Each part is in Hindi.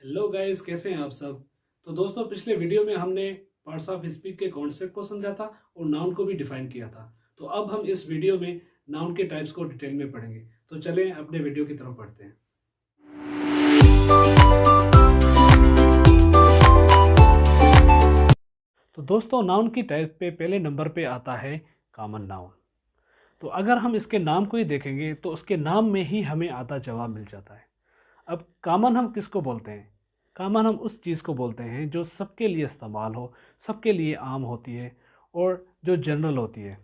हेलो गाइस, कैसे हैं आप सब। तो दोस्तों, पिछले वीडियो में हमने पार्ट्स ऑफ स्पीच के कॉन्सेप्ट को समझा था और नाउन को भी डिफाइन किया था। तो अब हम इस वीडियो में नाउन के टाइप्स को डिटेल में पढ़ेंगे। तो चलें अपने वीडियो की तरफ बढ़ते हैं। तो दोस्तों, नाउन की टाइप पे पहले नंबर पे आता है कॉमन नाउन। तो अगर हम इसके नाम को ही देखेंगे तो उसके नाम में ही हमें आधा जवाब मिल जाता है। अब कॉमन हम किसको बोलते हैं? कॉमन हम उस चीज़ को बोलते हैं जो सबके लिए इस्तेमाल हो, सबके लिए आम होती है और जो जनरल होती है।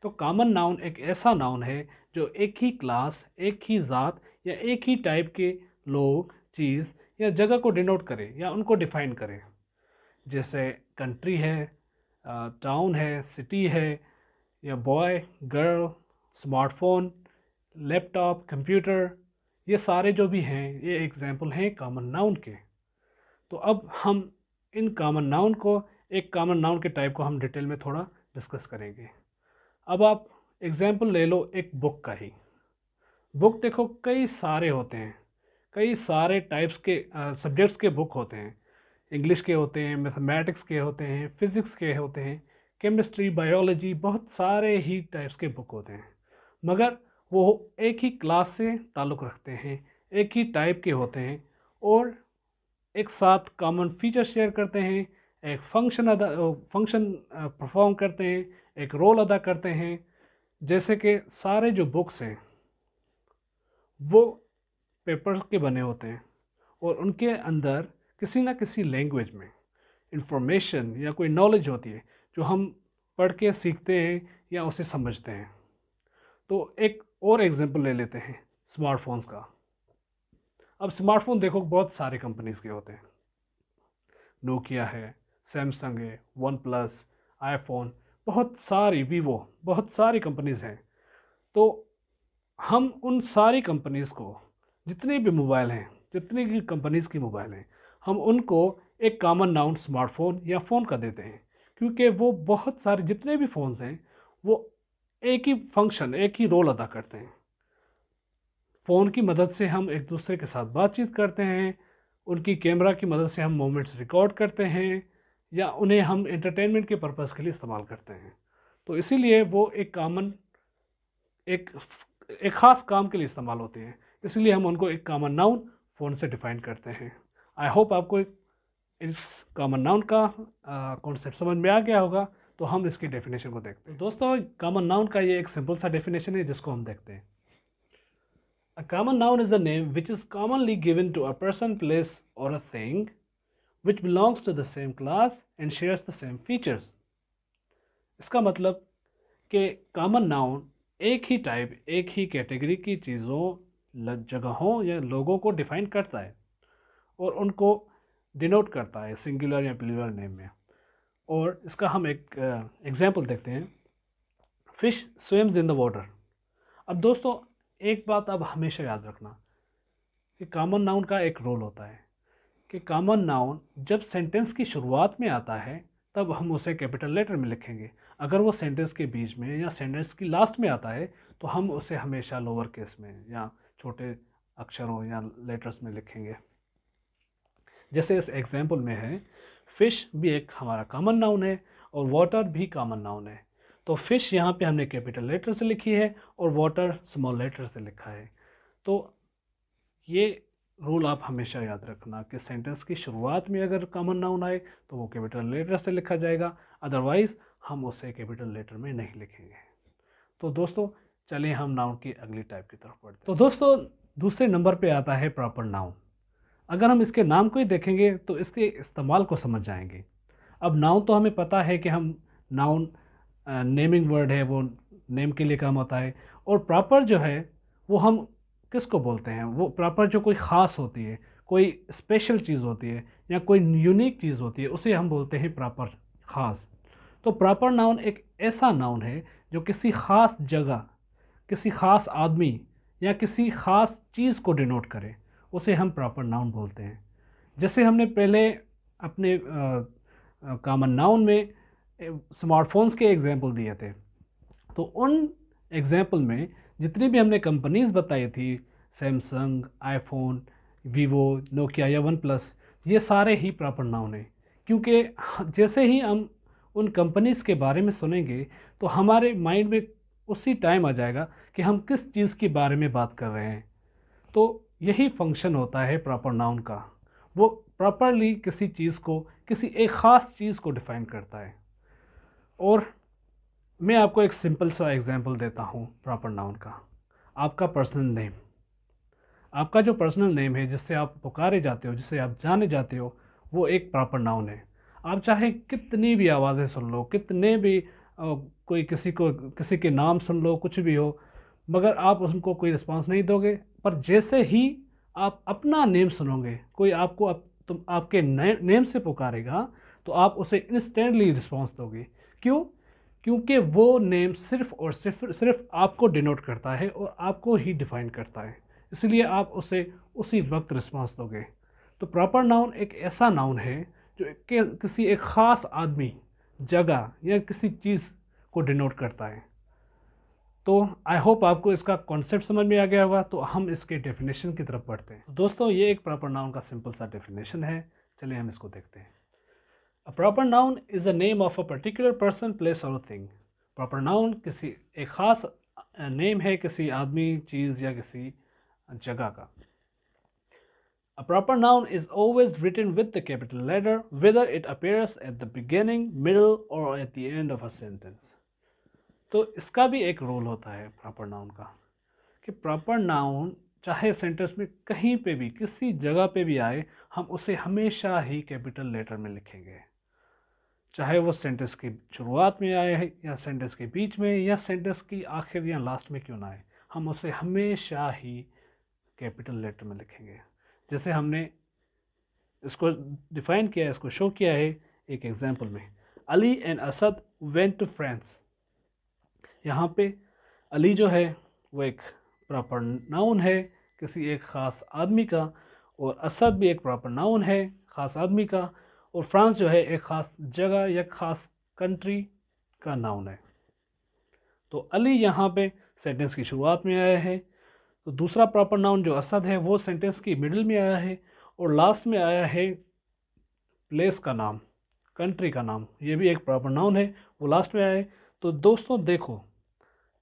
तो कॉमन नाउन एक ऐसा नाउन है जो एक ही क्लास, एक ही ज़ात या एक ही टाइप के लोग, चीज़ या जगह को डिनोट करे या उनको डिफ़ाइन करे। जैसे कंट्री है, टाउन है, सिटी है, या boy, girl, smartphone, laptop, computer, ये सारे जो भी हैं ये एग्जाम्पल हैं कॉमन नाउन के। तो अब हम इन कॉमन नाउन को, एक कॉमन नाउन के टाइप को हम डिटेल में थोड़ा डिस्कस करेंगे। अब आप एग्जाम्पल ले लो एक बुक का ही। बुक देखो, कई सारे होते हैं, कई सारे टाइप्स के सब्जेक्ट्स के बुक होते हैं। इंग्लिश के होते हैं, मैथमेटिक्स के होते हैं, फिज़िक्स के होते हैं, केमिस्ट्री, बायोलॉजी, बहुत सारे ही टाइप्स के बुक होते हैं। मगर वो एक ही क्लास से ताल्लुक़ रखते हैं, एक ही टाइप के होते हैं और एक साथ कॉमन फीचर शेयर करते हैं, एक फंक्शन परफॉर्म करते हैं, एक रोल अदा करते हैं। जैसे कि सारे जो बुक्स हैं वो पेपर के बने होते हैं और उनके अंदर किसी ना किसी लैंग्वेज में इंफॉर्मेशन या कोई नॉलेज होती है जो हम पढ़ के सीखते हैं या उसे समझते हैं। तो एक और एग्जांपल ले लेते हैं स्मार्टफोन्स का। अब स्मार्टफोन देखो, बहुत सारे कंपनीज़ के होते हैं। नोकिया है, सैमसंग है, वन प्लस, आईफोन, बहुत सारी, वीवो, बहुत सारी कंपनीज़ हैं। तो हम उन सारी कंपनीज़ को, जितने भी मोबाइल हैं, जितनी भी कंपनीज़ की मोबाइल हैं, हम उनको एक कॉमन नाउन स्मार्टफोन या फ़ोन का देते हैं, क्योंकि वो बहुत सारे जितने भी फ़ोन्स हैं वो एक ही फंक्शन, एक ही रोल अदा करते हैं। फ़ोन की मदद से हम एक दूसरे के साथ बातचीत करते हैं, उनकी कैमरा की मदद से हम मोमेंट्स रिकॉर्ड करते हैं या उन्हें हम एंटरटेनमेंट के पर्पज़ के लिए इस्तेमाल करते हैं। तो इसीलिए वो एक कॉमन, एक एक ख़ास काम के लिए इस्तेमाल होते हैं, इसलिए हम उनको एक कॉमन नाउन फ़ोन से डिफ़ाइन करते हैं। आई होप आपको इस कॉमन नाउन का कॉन्सेप्ट समझ में आ गया होगा। तो हम इसकी डेफिनेशन को देखते हैं। दोस्तों, कॉमन नाउन का ये एक सिंपल सा डेफिनेशन है जिसको हम देखते हैं। A common noun is a name which is commonly given to a person, place or a thing which belongs to the same class and shares the same features. इसका मतलब कि कॉमन नाउन एक ही टाइप, एक ही कैटेगरी की चीज़ों, जगहों या लोगों को डिफाइन करता है और उनको डिनोट करता है सिंगुलर या प्लूरल नेम में। और इसका हम एक एग्जांपल देखते हैं। Fish swims in the water. अब दोस्तों, एक बात आप हमेशा याद रखना कि कॉमन नाउन का एक रोल होता है कि कॉमन नाउन जब सेंटेंस की शुरुआत में आता है तब हम उसे कैपिटल लेटर में लिखेंगे। अगर वो सेंटेंस के बीच में या सेंटेंस की लास्ट में आता है तो हम उसे हमेशा लोअर केस में या छोटे अक्षरों या लेटर्स में लिखेंगे। जैसे इस एग्जाम्पल में है, फ़िश भी एक हमारा कॉमन नाउन है और वाटर भी कॉमन नाउन है। तो फ़िश यहाँ पे हमने कैपिटल लेटर से लिखी है और वाटर स्मॉल लेटर से लिखा है। तो ये रूल आप हमेशा याद रखना कि सेंटेंस की शुरुआत में अगर कॉमन नाउन आए तो वो कैपिटल लेटर से लिखा जाएगा, अदरवाइज़ हम उसे कैपिटल लेटर में नहीं लिखेंगे। तो दोस्तों, चलिए हम नाउन की अगली टाइप की तरफ बढ़ते हैं। तो दोस्तों, दूसरे नंबर पे आता है प्रॉपर नाउन। अगर हम इसके नाम को ही देखेंगे तो इसके इस्तेमाल को समझ जाएंगे। अब नाउन तो हमें पता है कि हम नाउन नेमिंग वर्ड है, वो नेम के लिए काम होता है। और प्रॉपर जो है वो हम किसको बोलते हैं? वो प्रॉपर जो कोई ख़ास होती है, कोई स्पेशल चीज़ होती है या कोई यूनिक चीज़ होती है, उसे हम बोलते हैं प्रॉपर, ख़ास। तो प्रॉपर नाउन एक ऐसा नाउन है जो किसी ख़ास जगह, किसी ख़ास आदमी या किसी ख़ास चीज़ को डिनोट करे, उसे हम प्रॉपर नाउन बोलते हैं। जैसे हमने पहले अपने कॉमन नाउन में स्मार्टफोन्स के एग्जांपल दिए थे, तो उन एग्जांपल में जितनी भी हमने कंपनीज़ बताई थी, सैमसंग, आईफोन, वीवो, नोकिया या वन प्लस, ये सारे ही प्रॉपर नाउन हैं। क्योंकि जैसे ही हम उन कंपनीज़ के बारे में सुनेंगे तो हमारे माइंड में उसी टाइम आ जाएगा कि हम किस चीज़ के बारे में बात कर रहे हैं। तो यही फंक्शन होता है प्रॉपर नाउन का, वो प्रॉपरली किसी चीज़ को, किसी एक ख़ास चीज़ को डिफ़ाइन करता है। और मैं आपको एक सिंपल सा एग्जांपल देता हूँ प्रॉपर नाउन का। आपका पर्सनल नेम, आपका जो पर्सनल नेम है जिससे आप पुकारे जाते हो, जिससे आप जाने जाते हो, वो एक प्रॉपर नाउन है। आप चाहे कितनी भी आवाज़ें सुन लो, कितने भी कोई किसी के नाम सुन लो, कुछ भी हो, मगर आप उनको कोई रिस्पांस नहीं दोगे। पर जैसे ही आप अपना नेम सुनोगे, कोई आपको तुम आपके नेम से पुकारेगा, तो आप उसे इंस्टेंटली रिस्पांस दोगे। क्यों? क्योंकि वो नेम सिर्फ़ और सिर्फ आपको डिनोट करता है और आपको ही डिफ़ाइन करता है, इसलिए आप उसे उसी वक्त रिस्पांस दोगे। तो प्रॉपर नाउन एक ऐसा नाउन है जो किसी एक ख़ास आदमी, जगह या किसी चीज़ को डिनोट करता है। तो आई होप आपको इसका कॉन्सेप्ट समझ में आ गया होगा। तो हम इसके डेफिनेशन की तरफ बढ़ते हैं। दोस्तों, ये एक प्रॉपर नाउन का सिंपल सा डेफिनेशन है, चलिए हम इसको देखते हैं। A proper noun is a name of a particular person, place or thing. Proper noun किसी एक ख़ास नेम है किसी आदमी, चीज़ या किसी जगह का। A proper noun is always written with the capital letter, whether it appears at the beginning, middle or at the end of a sentence. तो इसका भी एक रोल होता है प्रॉपर नाउन का, कि प्रॉपर नाउन चाहे सेंटेंस में कहीं पे भी, किसी जगह पे भी आए, हम उसे हमेशा ही कैपिटल लेटर में लिखेंगे। चाहे वो सेंटेंस की शुरुआत में आए है या सेंटेंस के बीच में या सेंटेंस की आखिर या लास्ट में क्यों ना आए, हम उसे हमेशा ही कैपिटल लेटर में लिखेंगे। जैसे हमने इसको डिफ़ाइन किया है, इसको शो किया है एक एग्जांपल में। Ali and Asad went to France. यहाँ पे अली जो है वो एक प्रॉपर नाउन है किसी एक ख़ास आदमी का, और असद भी एक प्रॉपर नाउन है ख़ास आदमी का, और फ्रांस जो है एक ख़ास जगह या ख़ास कंट्री का नाउन है। तो अली यहाँ पे सेंटेंस की शुरुआत में आया है, तो दूसरा प्रॉपर नाउन जो असद है वो सेंटेंस की मिडिल में आया है, और लास्ट में आया है प्लेस का नाम, कंट्री का नाम, ये भी एक प्रॉपर नाउन है, वो लास्ट में आया है। तो दोस्तों देखो,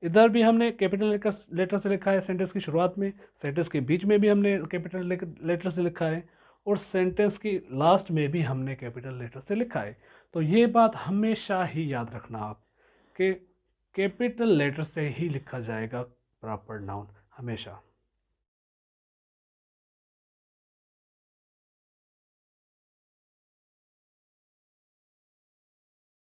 इधर भी हमने कैपिटल लेटर से लिखा है सेंटेंस की शुरुआत में, सेंटेंस के बीच में भी हमने कैपिटल लेटर से लिखा है, और सेंटेंस की लास्ट में भी हमने कैपिटल लेटर से लिखा है। तो ये बात हमेशा ही याद रखना आप, कि कैपिटल लेटर से ही लिखा जाएगा प्रॉपर नाउन हमेशा।